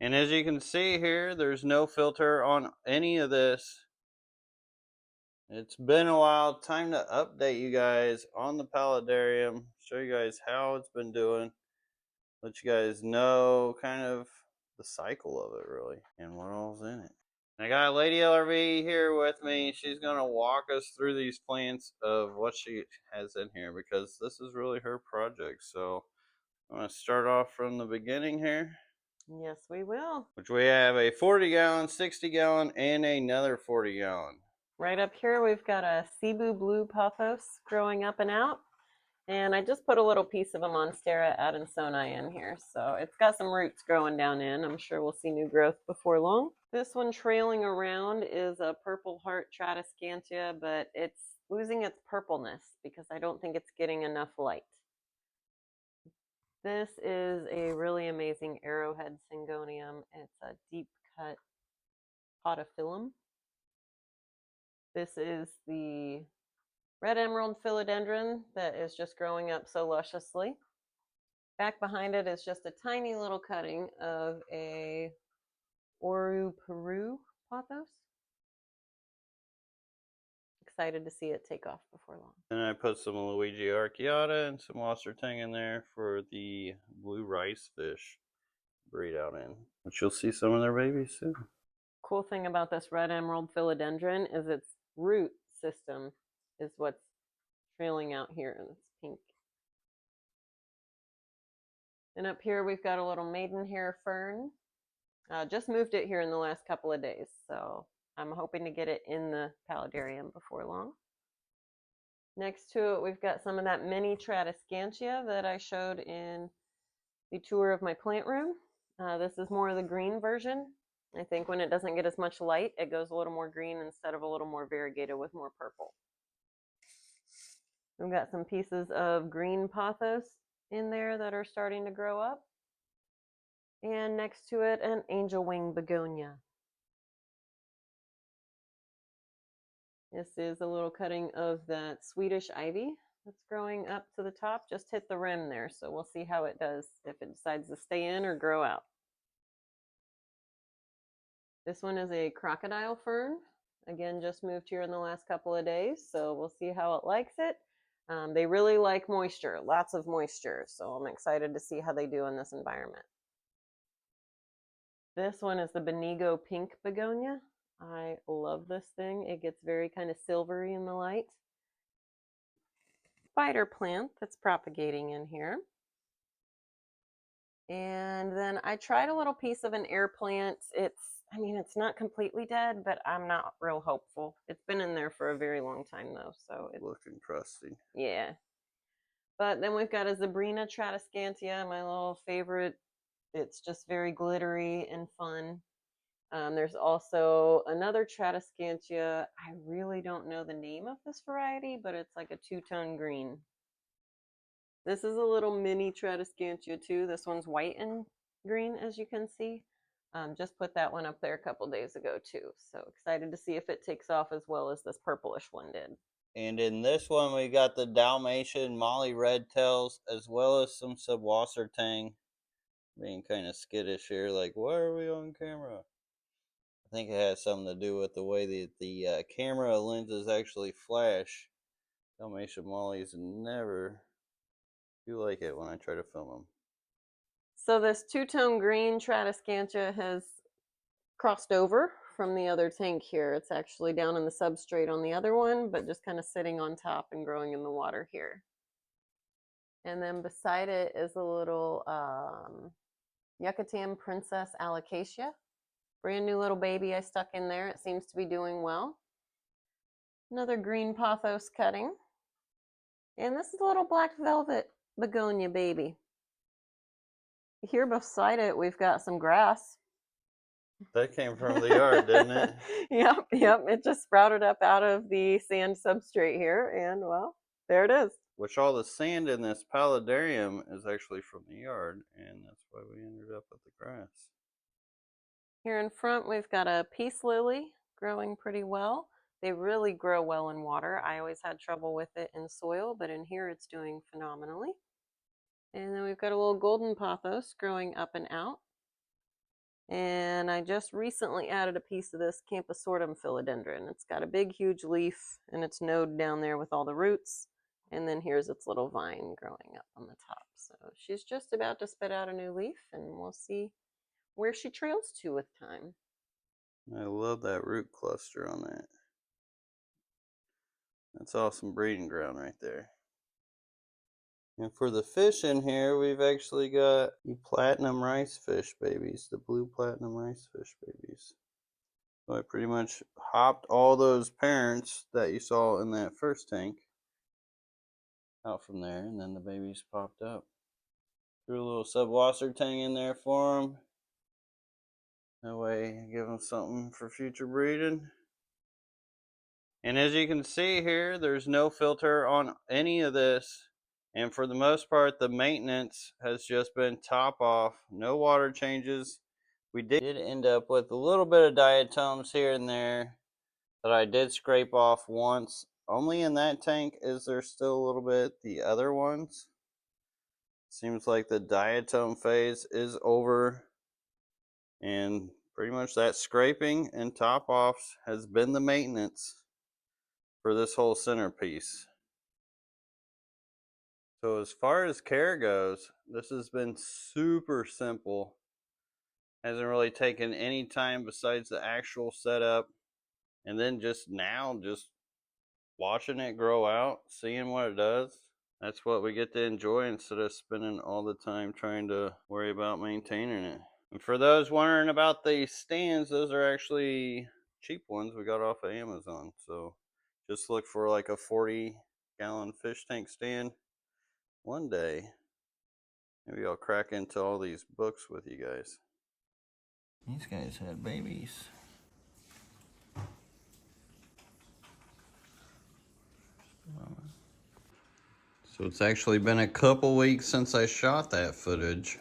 And as you can see here, there's no filter on any of this. It's been a while. Time to update you guys on the Paludarium. Show you guys how it's been doing. Let you guys know kind of the cycle of it, really, and what all's in it. I got Lady LRV here with me. She's going to walk us through these plants of what she has in here because this is really her project. So I'm going to start off from the beginning here. Yes, we will. Which we have a 40-gallon, 60-gallon, and another 40-gallon. Right up here, we've got a Cebu Blue Pothos growing up and out. And I just put a little piece of a Monstera adansonii in here. So it's got some roots growing down in. I'm sure we'll see new growth before long. This one trailing around is a Purple Heart Tradescantia, but it's losing its purpleness because I don't think it's getting enough light. This is a really amazing Arrowhead Syngonium. It's a deep cut podophyllum. This is the Red Emerald Philodendron that is just growing up so lusciously. Back behind it is just a tiny little cutting of a Oru Peru pothos. Excited to see it take off before long. And I put some Luigi archeata and some Wassertang in there for the blue rice fish breed out in, which you'll see some of their babies soon. Cool thing about this Red Emerald Philodendron is its root system is what's trailing out here, and it's pink. And up here we've got a little maidenhair fern. Just moved it here in the last couple of days, so I'm hoping to get it in the Paludarium before long. Next to it, we've got some of that mini Tradescantia that I showed in the tour of my plant room. This is more of the green version. I think when it doesn't get as much light, it goes a little more green instead of a little more variegated with more purple. We've got some pieces of green pothos in there that are starting to grow up. And next to it, an angel wing begonia. This is a little cutting of that Swedish ivy that's growing up to the top. Just hit the rim there, so we'll see how it does, if it decides to stay in or grow out. This one is a crocodile fern. Again, just moved here in the last couple of days, so we'll see how it likes it. They really like moisture, lots of moisture, so I'm excited to see how they do in this environment. This one is the Benigo pink begonia. I love this thing. It gets very kind of silvery in the light. Spider plant that's propagating in here. And then I tried a little piece of an air plant. It's not completely dead, but I'm not real hopeful. It's been in there for a very long time though, so it's looking crusty. Yeah. But then we've got a Zabrina Tradescantia, my little favorite. It's just very glittery and fun. There's also another Tradescantia. I really don't know the name of this variety, but it's like a two-tone green. This is a little mini Tradescantia too. This one's white and green, as you can see. Just put that one up there a couple days ago too. So excited to see if it takes off as well as this purplish one did. And in this one, we got the Dalmatian Molly Redtails, as well as some Subwassertang. Being kind of skittish here, like, why are we on camera? I think it has something to do with the way that the camera lenses actually flash. Dalmatian Mollies never do like it when I try to film them. So this two-tone green Tradescantia has crossed over from the other tank here. It's actually down in the substrate on the other one, but just kind of sitting on top and growing in the water here. And then beside it is a little Yucatan Princess Alocasia. Brand new little baby I stuck in there. It seems to be doing well. Another green pothos cutting. And this is a little black velvet begonia baby. Here beside it, we've got some grass. That came from the yard, didn't it? Yep. It just sprouted up out of the sand substrate here, and well, there it is. Which all the sand in this Paludarium is actually from the yard, and that's why we ended up with the grass. Here in front, we've got a peace lily growing pretty well. They really grow well in water. I always had trouble with it in soil, but in here it's doing phenomenally. And then we've got a little golden pothos growing up and out. And I just recently added a piece of this Camposortum philodendron. It's got a big, huge leaf and its node down there with all the roots. And then here's its little vine growing up on the top. So she's just about to spit out a new leaf, and we'll see where she trails to with time. I love that root cluster on that. That's awesome breeding ground right there. And for the fish in here, we've actually got the platinum rice fish babies, the blue platinum rice fish babies. So I pretty much hopped all those parents that you saw in that first tank out from there, and then the babies popped up. Threw a little subwasser tank in there for them. That way, give them something for future breeding. And as you can see here, there's no filter on any of this. And for the most part, the maintenance has just been top off. No water changes. We did end up with a little bit of diatoms here and there that I did scrape off once. Only in that tank is there still a little bit. The other ones, seems like the diatom phase is over. And pretty much that scraping and top offs has been the maintenance for this whole centerpiece. So as far as care goes, this has been super simple. Hasn't really taken any time besides the actual setup. And then just watching it grow out, seeing what it does. That's what we get to enjoy instead of spending all the time trying to worry about maintaining it. And for those wondering about the stands, those are actually cheap ones we got off of Amazon. So just look for like a 40-gallon fish tank stand. One day, maybe I'll crack into all these books with you guys. These guys had babies. So it's actually been a couple weeks since I shot that footage,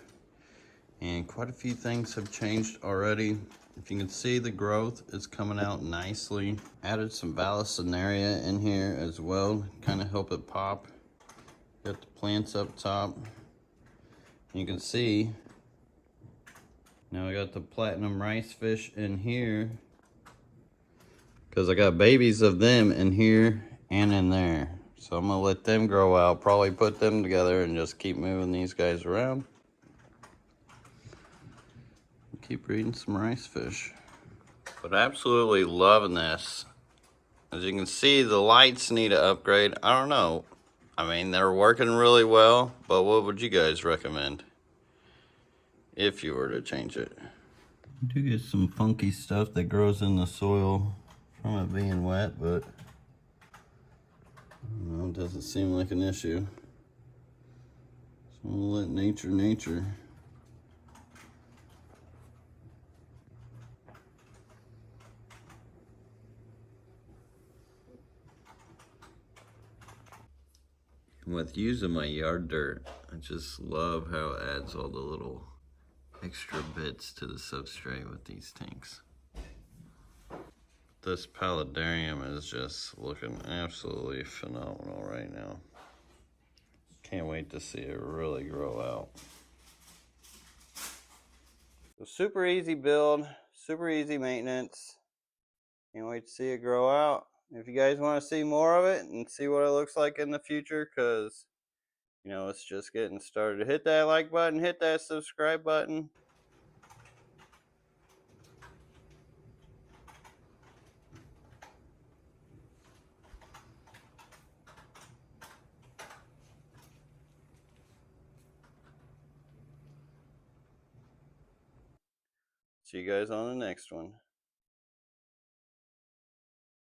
and quite a few things have changed already. If you can see, the growth is coming out nicely. Added some Vallisneria in here as well, kind of help it pop. Got the plants up top. You can see, now I got the platinum rice fish in here because I got babies of them in here and in there. So I'm gonna let them grow out, probably put them together and just keep moving these guys around. Keep breeding some rice fish. But absolutely loving this. As you can see, the lights need an upgrade. I don't know. I mean, they're working really well, but what would you guys recommend if you were to change it? You do get some funky stuff that grows in the soil from it being wet, but I don't know, it doesn't seem like an issue. So we'll let nature. With using my yard dirt, I just love how it adds all the little extra bits to the substrate with these tanks. This Paludarium is just looking absolutely phenomenal right now. Can't wait to see it really grow out. So super easy build, super easy maintenance. Can't wait to see it grow out. If you guys want to see more of it and see what it looks like in the future, because you know, it's just getting started. Hit that like button, hit that subscribe button. See you guys on the next one.